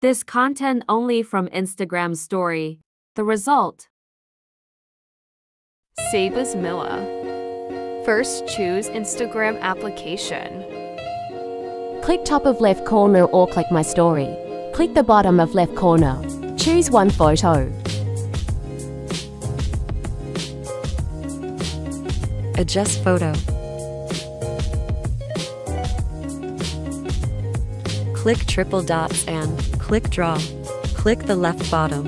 This content only from Instagram story. The result. Save as Milla. First, choose Instagram application. Click top of left corner or click my story. Click the bottom of left corner. Choose one photo. Adjust photo. Click triple dots and click draw. Click the left bottom.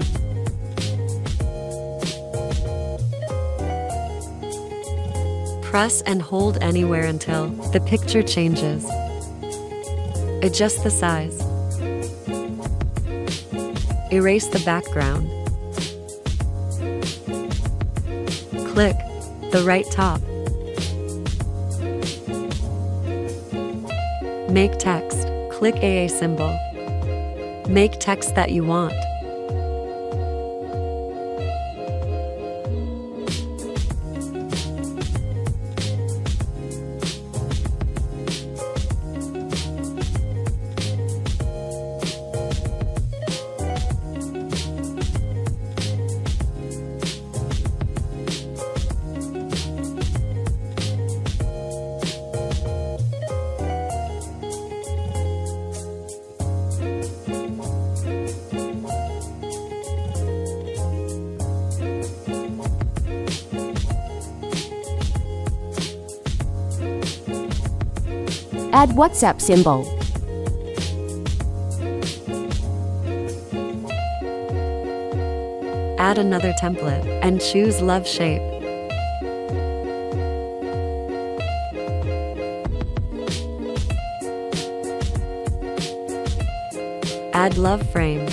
Press and hold anywhere until the picture changes. Adjust the size. Erase the background. Click the right top. Make text. Click AA symbol. Make text that you want. Add WhatsApp symbol. Add another template and choose love shape. Add love frame.